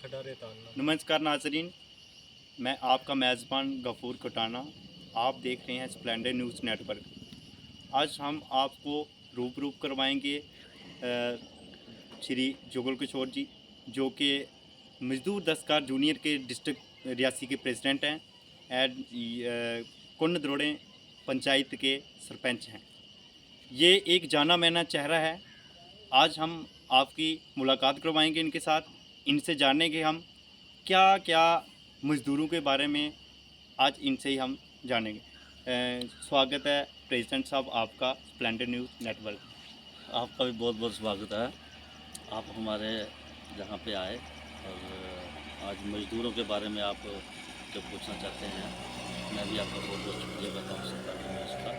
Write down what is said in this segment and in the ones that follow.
खटारे तालना। नमस्कार नाजरीन, मैं आपका मेज़बान गफूर कटाना। आप देख रहे हैं स्प्लेंडर न्यूज़ नेटवर्क। आज हम आपको रूबरू करवाएंगे श्री जुगल किशोर जी, जो कि मजदूर दस्तकार जूनियर के डिस्ट्रिक्ट रियासी के प्रेसिडेंट हैं एंड कुंड द्रोड़े पंचायत के सरपंच हैं। ये एक जाना माना चेहरा है। आज हम आपकी मुलाकात करवाएंगे इनके साथ। इनसे जानेंगे हम क्या क्या मज़दूरों के बारे में। आज इनसे ही हम जानेंगे। स्वागत है प्रेसिडेंट साहब आपका स्प्लेंडर न्यूज़ नेटवर्क। आपका भी बहुत बहुत स्वागत है। आप हमारे यहाँ पे आए और आज मज़दूरों के बारे में आप जो पूछना चाहते हैं, मैं भी आपका बहुत बहुत शुक्रिया करता हूँ सरकार न्यूज़ का।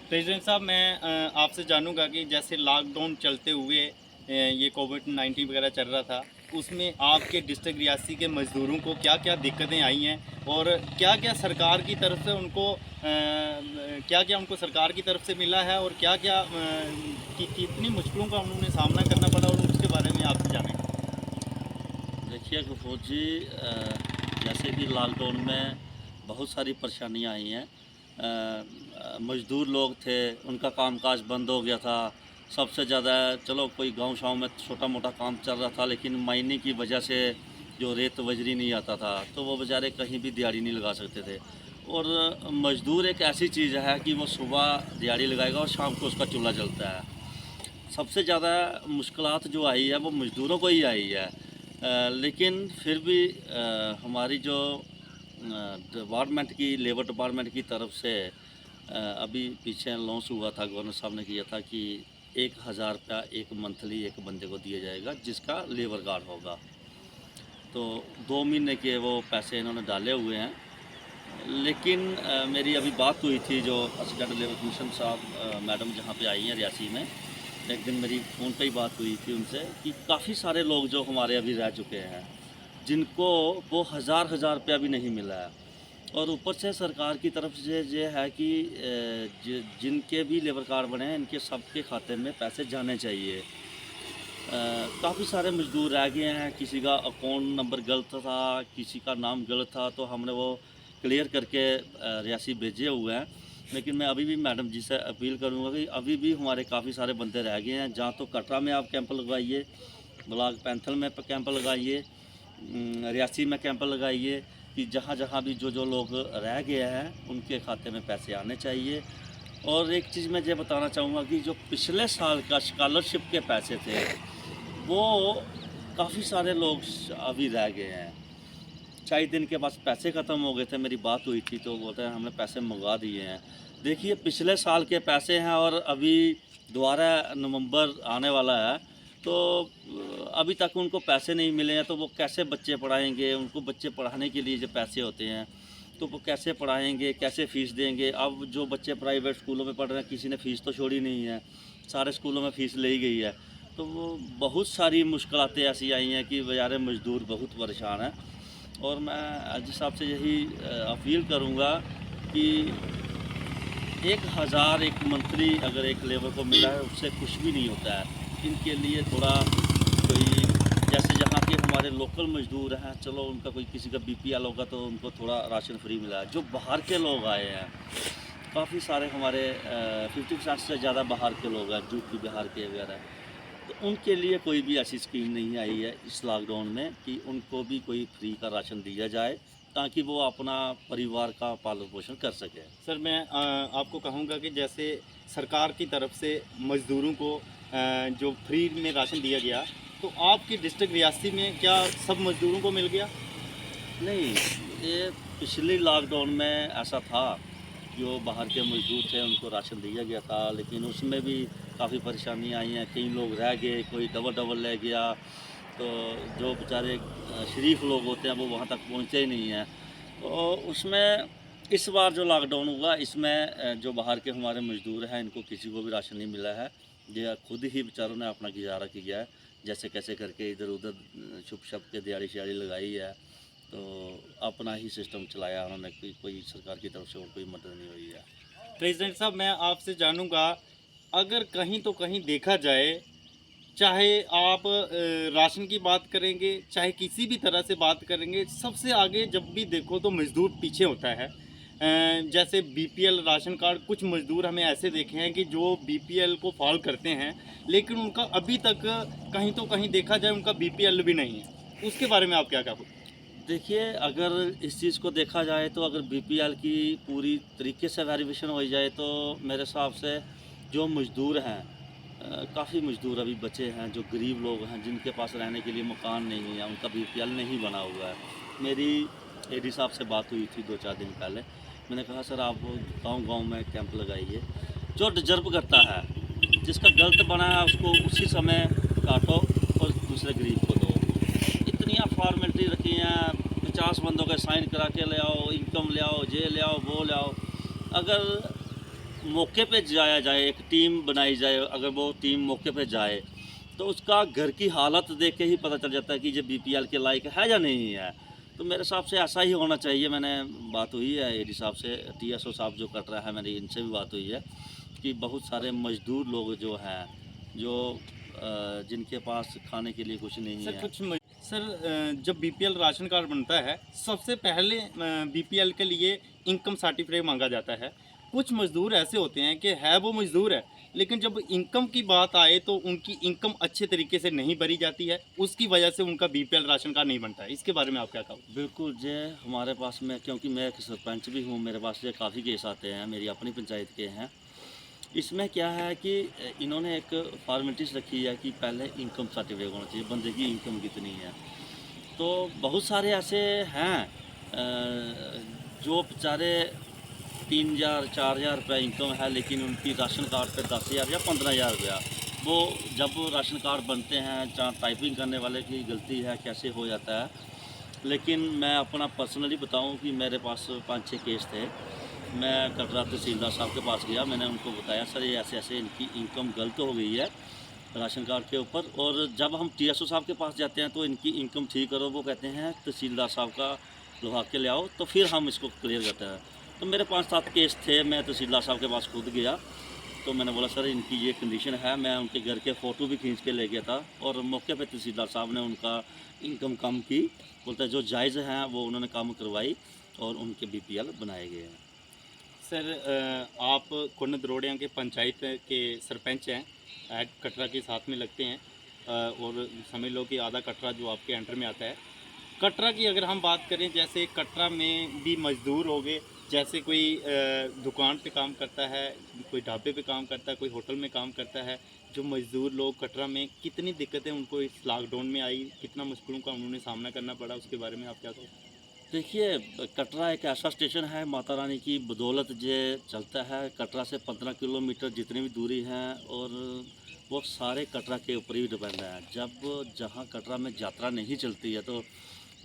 प्रेसिडेंट साहब, मैं आपसे जानूंगा कि जैसे लॉकडाउन चलते हुए ये कोविड-19 वगैरह चल रहा था, उसमें आपके डिस्ट्रिक्ट रियासी के मज़दूरों को क्या क्या दिक्कतें आई हैं और क्या क्या सरकार की तरफ से उनको सरकार की तरफ से मिला है और क्या क्या कितनी मुश्किलों का उन्होंने सामना करना पड़ा और उसके बारे में आपसे जानेंगे। देखिए गफूर जी, जैसे कि लॉकडाउन में बहुत सारी परेशानियाँ आई हैं। मज़दूर लोग थे, उनका कामकाज बंद हो गया था। सबसे ज़्यादा चलो कोई गांव शाँव में छोटा मोटा काम चल रहा था, लेकिन मायने की वजह से जो रेत बजरी नहीं आता था तो वो बेचारे कहीं भी दिहाड़ी नहीं लगा सकते थे। और मज़दूर एक ऐसी चीज़ है कि वो सुबह दिहाड़ी लगाएगा और शाम को उसका चूल्हा जलता है। सबसे ज़्यादा मुश्किलात जो आई है वो मज़दूरों को ही आई है। लेकिन फिर भी हमारी जो डिपार्टमेंट की लेबर डिपार्टमेंट की तरफ से अभी पीछे लॉन्च हुआ था, गवर्नर साहब ने किया था कि 1000 रुपया एक मंथली एक बंदे को दिया जाएगा जिसका लेबर कार्ड होगा। तो 2 महीने के वो पैसे इन्होंने डाले हुए हैं। लेकिन मेरी अभी बात हुई थी जो असिस्टेंट लेबर कमीशन साहब मैडम जहाँ पे आई हैं रियासी में, एक दिन मेरी फ़ोन पे ही बात हुई थी उनसे कि काफ़ी सारे लोग जो हमारे अभी रह चुके हैं, जिनको वो हज़ार रुपया भी नहीं मिला है। और ऊपर से सरकार की तरफ से ये है कि जिनके भी लेबर कार्ड बने हैं, इनके सबके खाते में पैसे जाने चाहिए। काफ़ी सारे मज़दूर रह गए हैं, किसी का अकाउंट नंबर गलत था, किसी का नाम गलत था, तो हमने वो क्लियर करके रियासी भेजे हुए हैं। लेकिन मैं अभी भी मैडम जी से अपील करूँगा कि अभी भी हमारे काफ़ी सारे बंदे रह गए हैं। जहाँ तो कटरा में आप कैंप लगवाइए, ब्लॉक पैंथल में कैंप लगाइए, रियासी में कैंप लगाइए कि जहाँ जहाँ भी जो लोग रह गए हैं उनके खाते में पैसे आने चाहिए। और एक चीज़ मैं ये बताना चाहूँगा कि जो पिछले साल का स्कॉलरशिप के पैसे थे, वो काफ़ी सारे लोग अभी रह गए हैं। 4 दिन के बाद पैसे ख़त्म हो गए थे, मेरी बात हुई थी तो बोलते हैं हमने पैसे मंगवा दिए हैं। देखिए पिछले साल के पैसे हैं और अभी दोबारा नवंबर आने वाला है, तो अभी तक उनको पैसे नहीं मिले हैं, तो वो कैसे बच्चे पढ़ाएँगे? उनको बच्चे पढ़ाने के लिए जो पैसे होते हैं, तो वो कैसे पढ़ाएँगे, कैसे फ़ीस देंगे? अब जो बच्चे प्राइवेट स्कूलों में पढ़ रहे हैं, किसी ने फ़ीस तो छोड़ी नहीं है, सारे स्कूलों में फ़ीस ले ही गई है। तो वो बहुत सारी मुश्किलातें ऐसी आई हैं कि बेचारे मज़दूर बहुत परेशान हैं। और मैं जी साहब से यही अपील करूँगा कि 1000 एक मंथली अगर एक लेबर को मिला है, उससे कुछ भी नहीं होता है। इनके लिए थोड़ा कोई जैसे यहाँ के हमारे लोकल मज़दूर हैं, चलो उनका कोई किसी का बीपीएल होगा तो उनको थोड़ा राशन फ्री मिला है। जो बाहर के लोग आए हैं, काफ़ी सारे हमारे 50% से ज़्यादा बाहर के लोग हैं, यूपी बिहार के वगैरह, तो उनके लिए कोई भी ऐसी स्कीम नहीं आई है इस लॉकडाउन में कि उनको भी कोई फ्री का राशन दिया जाए ताकि वो अपना परिवार का पालन पोषण कर सके। सर, मैं आपको कहूँगा कि जैसे सरकार की तरफ से मज़दूरों को जो फ्री में राशन दिया गया, तो आपकी डिस्ट्रिक्ट रियासी में क्या सब मज़दूरों को मिल गया? नहीं, ये पिछले लॉकडाउन में ऐसा था, जो बाहर के मज़दूर थे उनको राशन दिया गया था, लेकिन उसमें भी काफ़ी परेशानियाँ आई हैं। कई लोग रह गए, कोई डबल ले गया, तो जो बेचारे शरीफ लोग होते हैं वो वहाँ तक पहुँचे ही नहीं हैं। तो उसमें इस बार जो लॉकडाउन हुआ इसमें जो बाहर के हमारे मज़दूर हैं इनको किसी को भी राशन नहीं मिला है। ये खुद ही बेचारों ने अपना गुजारा किया है, जैसे कैसे करके इधर उधर छुप छप के दिहाड़ी शिहाड़ी लगाई है, तो अपना ही सिस्टम चलाया उन्होंने। कोई सरकार की तरफ से और कोई मदद नहीं हुई है। प्रेसिडेंट साहब, मैं आपसे जानूंगा, अगर कहीं तो कहीं देखा जाए चाहे आप राशन की बात करेंगे, चाहे किसी भी तरह से बात करेंगे, सबसे आगे जब भी देखो तो मज़दूर पीछे होता है। जैसे बीपीएल राशन कार्ड, कुछ मज़दूर हमें ऐसे देखे हैं कि जो बीपीएल को फॉलो करते हैं, लेकिन उनका अभी तक कहीं तो कहीं देखा जाए उनका बीपीएल भी नहीं है। उसके बारे में आप क्या कहोगे? देखिए, अगर इस चीज़ को देखा जाए तो अगर बीपीएल की पूरी तरीके से वेरिफिकेशन हो जाए तो मेरे हिसाब से जो मज़दूर हैं, काफ़ी मज़दूर अभी बचे हैं जो गरीब लोग हैं जिनके पास रहने के लिए मकान नहीं है, उनका बीपीएल नहीं बना हुआ है। मेरी एडी साहब से बात हुई थी 2-4 दिन पहले। मैंने कहा सर आप गाँव-गाँव में कैंप लगाइए। जो डिज़र्व करता है, जिसका गलत बना है उसको उसी समय काटो और दूसरे गरीब को दो। इतनी आप फॉर्मेलिटी रखी हैं, 50 बंदों के साइन करा के ले आओ, इनकम ले आओ, ये ले आओ, वो ले आओ। अगर मौके पे जाया जाए, एक टीम बनाई जाए, अगर वो टीम मौके पे जाए तो उसका घर की हालत देख के ही पता चल जाता है कि ये बीपीएल के लायक है या नहीं है। तो मेरे हिसाब से ऐसा ही होना चाहिए। मैंने बात हुई है एडी साहब से, टीएसओ साहब जो कट रहा है, मेरी इनसे भी बात हुई है कि बहुत सारे मज़दूर लोग जो हैं, जो जिनके पास खाने के लिए कुछ नहीं सर है। सर जब बीपीएल राशन कार्ड बनता है, सबसे पहले बीपीएल के लिए इनकम सर्टिफिकेट मांगा जाता है। कुछ मज़दूर ऐसे होते हैं कि है वो मज़दूर है, लेकिन जब इनकम की बात आए तो उनकी इनकम अच्छे तरीके से नहीं भरी जाती है, उसकी वजह से उनका बीपीएल राशन कार्ड नहीं बनता है। इसके बारे में आप क्या कहोगे? बिल्कुल, जे हमारे पास में, क्योंकि मैं एक सरपंच भी हूँ, मेरे पास ये काफ़ी केस आते हैं, मेरी अपनी पंचायत के हैं। इसमें क्या है कि इन्होंने एक फॉर्मेलिटीज़ रखी है कि पहले इनकम सर्टिफिकेट होना चाहिए, बंदे की इनकम कितनी है। तो बहुत सारे ऐसे हैं जो बेचारे 3,000 4,000 रुपये इनकम है, लेकिन उनकी राशन कार्ड पे 10,000 या 15,000 रुपया। वो जब राशन कार्ड बनते हैं, जहाँ टाइपिंग करने वाले की गलती है, कैसे हो जाता है। लेकिन मैं अपना पर्सनली बताऊं कि मेरे पास 5-6 केस थे। मैं कटरा तहसीलदार साहब के पास गया, मैंने उनको बताया सर ये ऐसे ऐसे इनकी इनकम गलत हो गई है राशन कार्ड के ऊपर। और जब हम टीएसओ साहब के पास जाते हैं तो इनकी इनकम ठीक करो, वो कहते हैं तहसीलदार साहब का लुहा के ले आओ तो फिर हम इसको क्लियर करते हैं। तो मेरे 5-7 केस थे, मैं तहसीलदार साहब के पास खुद गया, तो मैंने बोला सर इनकी ये कंडीशन है। मैं उनके घर के फ़ोटो भी खींच के ले गया था और मौके पे तहसीलदार साहब ने उनका इनकम कम की, बोलते जो जायज़ हैं वो उन्होंने काम करवाई और उनके बीपीएल बनाए गए हैं। सर आप कुन्न दरोड़िया के पंचायत के सरपंच हैं, ऐड कटरा के साथ में लगते हैं, और समझ लो कि आधा कटरा जो आपके अंडर में आता है। कटरा की अगर हम बात करें, जैसे कटरा में भी मज़दूर हो गए, जैसे कोई दुकान पे काम करता है, कोई ढाबे पे काम करता है, कोई होटल में काम करता है, जो मज़दूर लोग कटरा में कितनी दिक्कतें उनको इस लॉकडाउन में आई, कितना मुश्किलों का उन्होंने सामना करना पड़ा, उसके बारे में आप क्या कहोगे? देखिए, कटरा एक ऐसा स्टेशन है, माता रानी की बदौलत ये चलता है। कटरा से 15 किलोमीटर जितनी भी दूरी है और वो सारे कटरा के ऊपर ही डिपेंड है। जब जहाँ कटरा में यात्रा नहीं चलती है तो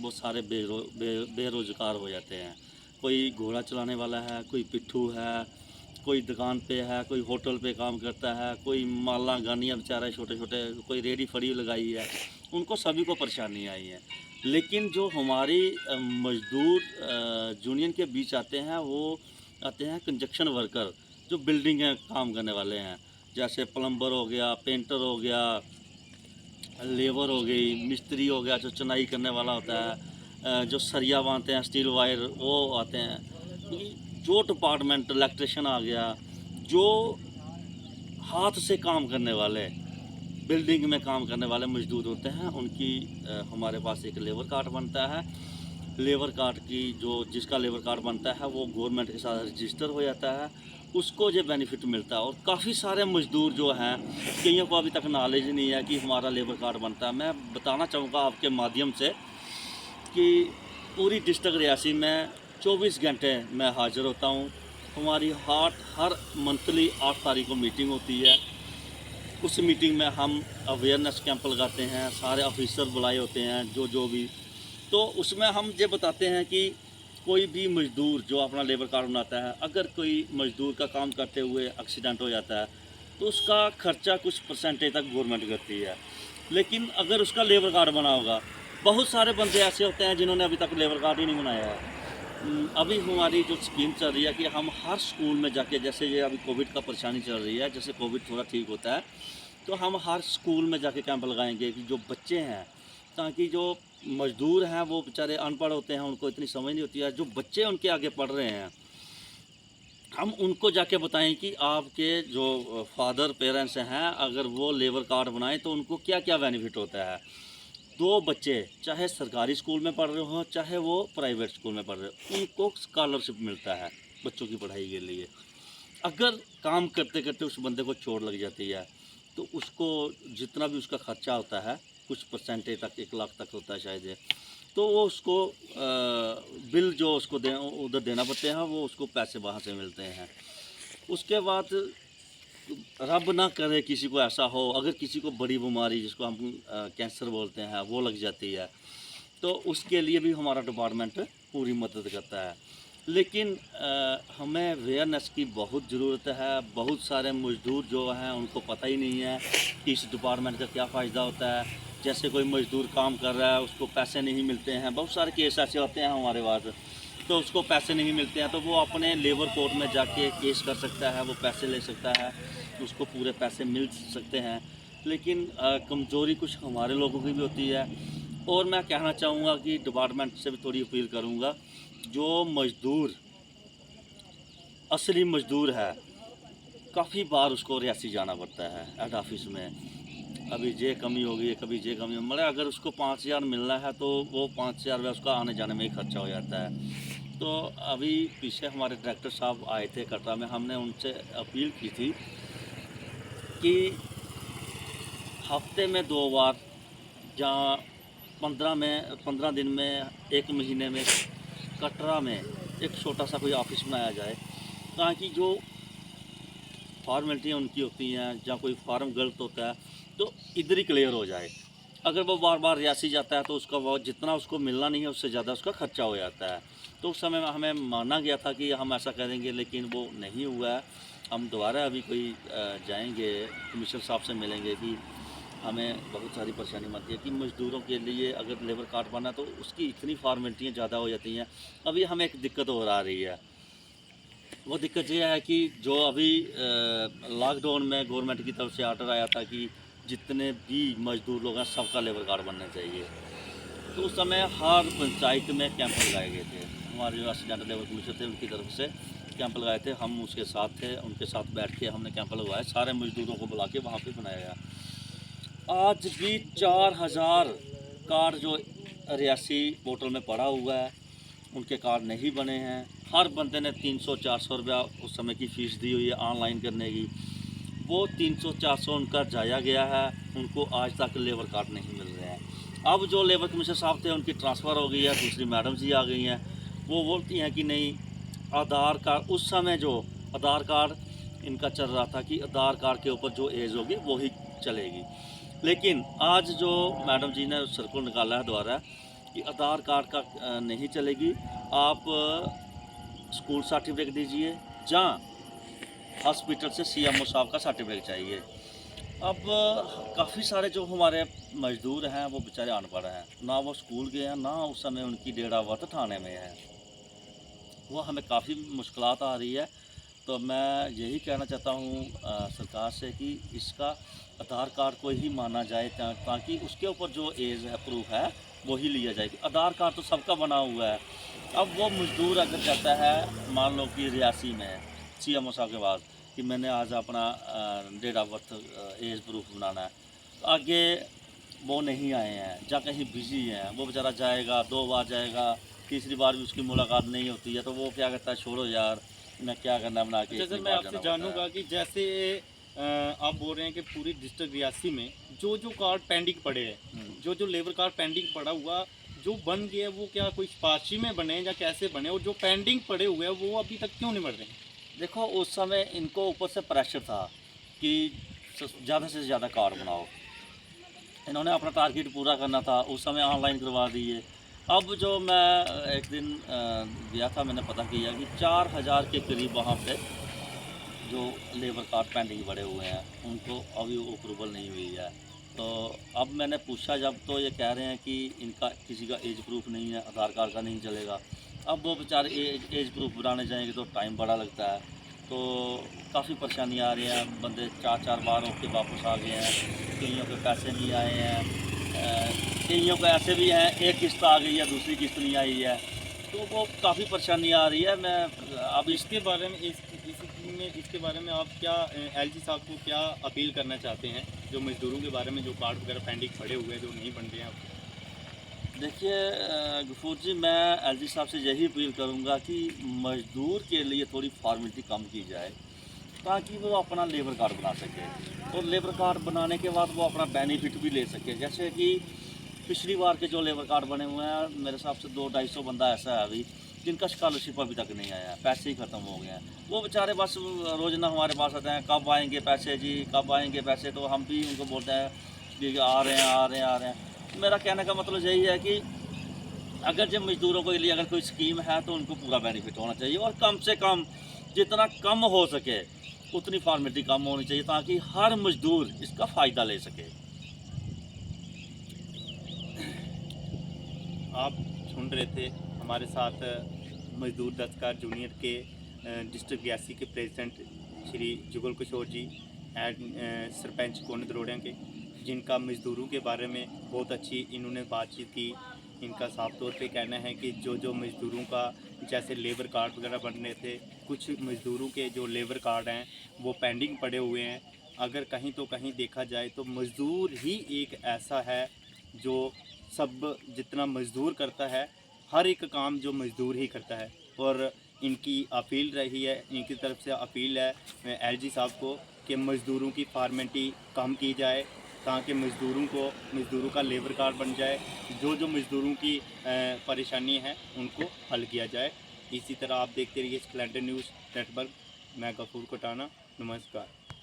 वो सारे बेरोज़गार हो जाते हैं। कोई घोड़ा चलाने वाला है, कोई पिट्ठू है, कोई दुकान पे है, कोई होटल पे काम करता है, कोई माला गानियाँ बेचारे छोटे-छोटे, कोई रेहड़ी फड़ी लगाई है, उनको सभी को परेशानी आई है। लेकिन जो हमारी मज़दूर यूनियन के बीच आते हैं, वो आते हैं कंस्ट्रक्शन वर्कर, जो बिल्डिंग में काम करने वाले हैं, जैसे प्लम्बर हो गया, पेंटर हो गया, लेबर हो गई, मिस्त्री हो गया जो चुनाई करने वाला होता है, जो सरिया बांधते हैं, स्टील वायर, वो आते हैं। ये जो डिपार्टमेंट, इलेक्ट्रिशियन आ गया, जो हाथ से काम करने वाले, बिल्डिंग में काम करने वाले मजदूर होते हैं, उनकी हमारे पास एक लेबर कार्ड बनता है। लेबर कार्ड की जो जिसका लेबर कार्ड बनता है वो गवर्नमेंट के साथ रजिस्टर हो जाता है, उसको ये बेनिफिट मिलता है। और काफ़ी सारे मज़दूर जो हैं, कईयों को अभी तक नॉलेज नहीं है कि हमारा लेबर कार्ड बनता है। मैं बताना चाहूँगा आपके माध्यम से कि पूरी डिस्ट्रिक्ट रियासी में 24 घंटे मैं हाज़िर होता हूँ। हमारी हर मंथली 8 तारीख को मीटिंग होती है। उस मीटिंग में हम अवेयरनेस कैंप लगाते हैं, सारे ऑफिसर बुलाए होते हैं जो भी। तो उसमें हम ये बताते हैं कि कोई भी मज़दूर जो अपना लेबर कार्ड बनाता है, अगर कोई मज़दूर का काम करते हुए एक्सीडेंट हो जाता है तो उसका खर्चा कुछ परसेंटेज तक गवर्नमेंट करती है। लेकिन अगर उसका लेबर कार्ड बना होगा, बहुत सारे बंदे ऐसे होते हैं जिन्होंने अभी तक लेबर कार्ड ही नहीं बनाया है। अभी हमारी जो स्कीम चल रही है कि हम हर स्कूल में जाके, जैसे ये अभी कोविड का परेशानी चल रही है, जैसे कोविड थोड़ा ठीक होता है तो हम हर स्कूल में जाके कैंप लगाएंगे कि जो बच्चे हैं, ताकि जो मज़दूर हैं वो बेचारे अनपढ़ होते हैं, उनको इतनी समझ नहीं होती है, जो बच्चे उनके आगे पढ़ रहे हैं हम उनको जाके बताएं कि आपके जो फादर पेरेंट्स हैं अगर वो लेबर कार्ड बनाएं तो उनको क्या क्या बेनिफिट होता है। दो बच्चे चाहे सरकारी स्कूल में पढ़ रहे हों चाहे वो प्राइवेट स्कूल में पढ़ रहे हो, उनको स्कॉलरशिप मिलता है बच्चों की पढ़ाई के लिए। अगर काम करते करते उस बंदे को चोट लग जाती है तो उसको जितना भी उसका खर्चा होता है, कुछ परसेंटेज तक 1 लाख तक होता है शायद ये, तो वो उसको बिल जो उसको उधर देना पड़ते हैं, वो उसको पैसे वहाँ से मिलते हैं। उसके बाद रब ना करे किसी को ऐसा हो, अगर किसी को बड़ी बीमारी जिसको हम कैंसर बोलते हैं वो लग जाती है, तो उसके लिए भी हमारा डिपार्टमेंट पूरी मदद करता है। लेकिन हमें अवेयरनेस की बहुत ज़रूरत है। बहुत सारे मज़दूर जो हैं उनको पता ही नहीं है कि इस डिपार्टमेंट का क्या फ़ायदा होता है। जैसे कोई मज़दूर काम कर रहा है उसको पैसे नहीं मिलते हैं, बहुत सारे केस ऐसे होते हैं हमारे पास, तो उसको पैसे नहीं मिलते हैं तो वो अपने लेबर कोर्ट में जाके केस कर सकता है, वो पैसे ले सकता है, उसको पूरे पैसे मिल सकते हैं। लेकिन कमज़ोरी कुछ हमारे लोगों की भी होती है। और मैं कहना चाहूँगा कि डिपार्टमेंट से भी थोड़ी अपील करूँगा, जो मज़दूर असली मज़दूर है काफ़ी बार उसको रियासी जाना पड़ता है हेड ऑफिस में, अभी ये कमी होगी कभी ये कमी होगी, मतलब अगर उसको 5,000 मिलना है तो वो 5,000 रुपया उसका आने जाने में ही खर्चा हो जाता है। तो अभी पीछे हमारे डायरेक्टर साहब आए थे कटरा में, हमने उनसे अपील की थी कि हफ्ते में 2 बार, जहाँ 15 दिन में 1 महीने में कटरा में एक छोटा सा कोई ऑफिस बनाया जाए, ताकि जो फॉर्मेलिटियाँ उनकी होती हैं, जहाँ कोई फार्म गलत होता है तो इधर ही क्लियर हो जाए। अगर वो बार बार रियासी जाता है तो उसका वो जितना उसको मिलना नहीं है उससे ज़्यादा उसका खर्चा हो जाता है। तो उस समय हमें माना गया था कि हम ऐसा करेंगे, लेकिन वो नहीं हुआ है। हम दोबारा अभी कोई जाएंगे, कमिश्नर साहब से मिलेंगे कि हमें बहुत सारी परेशानी आती है कि मज़दूरों के लिए अगर लेबर कार्ड बना तो उसकी इतनी फॉर्मेलिटियाँ ज़्यादा हो जाती हैं। अभी हमें एक दिक्कत और आ रही है, वो दिक्कत ये है कि जो अभी लॉकडाउन में गवर्नमेंट की तरफ से आर्डर आया था कि जितने भी मज़दूर लोग हैं सबका लेबर कार्ड बनना चाहिए, तो उस समय हर पंचायत में कैंप लगाए गए थे। हमारे जो असिस्टेंट लेबर कमिश्नर थे उनकी तरफ से कैंप लगाए थे, हम उसके साथ थे, उनके साथ बैठ के हमने कैंप लगवाया, सारे मज़दूरों को बुला के वहाँ पर बनाया गया। आज भी 4,000 कार्ड जो रियासी पोर्टल में पड़ा हुआ है उनके कार्ड नहीं बने हैं। हर बंदे ने 300-400 रुपया उस समय की फ़ीस दी हुई है ऑनलाइन करने की, वो 300-400 उनका जाया गया है, उनको आज तक लेबर कार्ड नहीं मिल रहे हैं। अब जो लेबर कमिश्नर साहब थे उनकी ट्रांसफ़र हो गई है, दूसरी मैडम जी आ गई हैं, वो बोलती हैं कि नहीं आधार कार्ड, उस समय जो आधार कार्ड इनका चल रहा था कि आधार कार्ड के ऊपर जो एज होगी वो ही चलेगी। लेकिन आज जो मैडम जी ने सर्कुलर निकाला है दोबारा कि आधार कार्ड का नहीं चलेगी, आप स्कूल सर्टिफिकेट दीजिए, जहाँ हॉस्पिटल से सीएमओ साहब का सर्टिफिकेट चाहिए। अब काफ़ी सारे जो हमारे मज़दूर हैं वो बेचारे अनपढ़ हैं, ना वो स्कूल गए हैं, ना उस समय उनकी डेट ऑफ बर्थ थाने में है, वो हमें काफ़ी मुश्किलात आ रही है। तो मैं यही कहना चाहता हूँ सरकार से कि इसका आधार कार्ड को ही माना जाए, ताकि उसके ऊपर जो एज है प्रूफ है वो ही लिया जाए। आधार कार्ड तो सबका बना हुआ है। अब वो मज़दूर अगर कहता है, मान लो कि रियासी में सीएमओ साहब के पास कि मैंने आज अपना date of birth age proof बनाना है, तो आगे वो नहीं आए हैं, या कहीं बिजी हैं, वो बेचारा जाएगा, 2 बार जाएगा, तीसरी बार भी उसकी मुलाकात नहीं होती है, तो वो क्या कहता है, छोड़ो यार मैं क्या करना बना के। जैसे मैं आपसे जानूंगा कि जैसे आप बोल रहे हैं कि पूरी डिस्ट्रिक्ट रियासी में जो जो कार्ड पेंडिंग पड़े हैं, जो जो लेबर कार्ड पेंडिंग पड़ा हुआ जो बन गया, वो क्या कोई सिफारशी में बने या कैसे बने, और जो पेंडिंग पड़े हुए हैं वो अभी तक क्यों नहीं बढ़ रहे हैं? देखो उस समय इनको ऊपर से प्रेशर था कि ज़्यादा से ज़्यादा कार्ड बनाओ, इन्होंने अपना टारगेट पूरा करना था, उस समय ऑनलाइन करवा दिए। अब जो मैं एक दिन गया था, मैंने पता किया कि 4,000 के करीब वहाँ पे जो लेबर कार्ड पेंडिंग पड़े हुए हैं उनको अभी अप्रूवल नहीं हुई है। तो अब मैंने पूछा जब, तो ये कह रहे हैं कि इनका किसी का एज प्रूफ नहीं है, आधार कार्ड का नहीं चलेगा। अब वो बेचारे एज प्रूफ बनाने जाएंगे तो टाइम बड़ा लगता है, तो काफ़ी परेशानी आ रही है। बंदे 4-4 बार होके वापस आ गए हैं, कईयों के पैसे नहीं आए हैं, कईयों को ऐसे भी हैं एक किस्त आ गई है, दूसरी किस्त नहीं आई है, तो वो काफ़ी परेशानी आ रही है। मैं अब इसके बारे में इसके बारे में आप क्या एलजी साहब को क्या अपील करना चाहते हैं, जो मज़दूरों के बारे में जो कार्ड वगैरह पेंडिंग पड़े हुए हैं, जो नहीं बन रहे हैं आपके? देखिए गफूर जी, मैं एलजी साहब से यही अपील करूंगा कि मज़दूर के लिए थोड़ी फॉर्मेलिटी कम की जाए, ताकि वो अपना लेबर कार्ड बना सके, और लेबर कार्ड बनाने के बाद वो अपना बेनिफिट भी ले सके। जैसे कि पिछली बार के जो लेबर कार्ड बने हुए हैं, मेरे हिसाब से 200-250 बंदा ऐसा है अभी जिनका स्कॉलरशिप अभी तक नहीं आया है, पैसे ही ख़त्म हो गए हैं। वो बेचारे बस रोज़ाना हमारे पास आते हैं, कब आएंगे पैसे जी, कब आएंगे पैसे, तो हम भी उनको बोलते हैं कि आ रहे हैं, आ रहे हैं, आ रहे हैं। मेरा कहने का मतलब यही है कि अगर जब मज़दूरों के लिए अगर कोई स्कीम है तो उनको पूरा बेनिफिट होना चाहिए, और कम से कम जितना कम हो सके उतनी फॉर्मेलिटी कम होनी चाहिए, ताकि हर मज़दूर इसका फ़ायदा ले सके। आप सुन रहे थे हमारे साथ मजदूर दस्तकार जूनियर के डिस्ट्रिक्ट रियासी के प्रेसिडेंट श्री जुगल किशोर जी एंड सरपंच कोन दरोड़िया के, जिनका मज़दूरों के बारे में बहुत अच्छी इन्होंने बातचीत की। इनका साफ तौर पे कहना है कि जो मज़दूरों का जैसे लेबर कार्ड वगैरह बन रहे थे, कुछ मज़दूरों के जो लेबर कार्ड हैं वो पेंडिंग पड़े हुए हैं। अगर कहीं तो कहीं देखा जाए तो मज़दूर ही एक ऐसा है जो सब जितना मज़दूर करता है, हर एक काम जो मज़दूर ही करता है। और इनकी अपील रही है, इनकी तरफ से अपील है एलजी साहब को कि मज़दूरों की फॉर्मेलिटी कम की जाए, ताकि मज़दूरों का लेबर कार्ड बन जाए, जो मज़दूरों की परेशानी है उनको हल किया जाए। इसी तरह आप देखते रहिए स्प्लेंडर न्यूज़ नेटवर्क। मैं गफूर कोटाना, नमस्कार।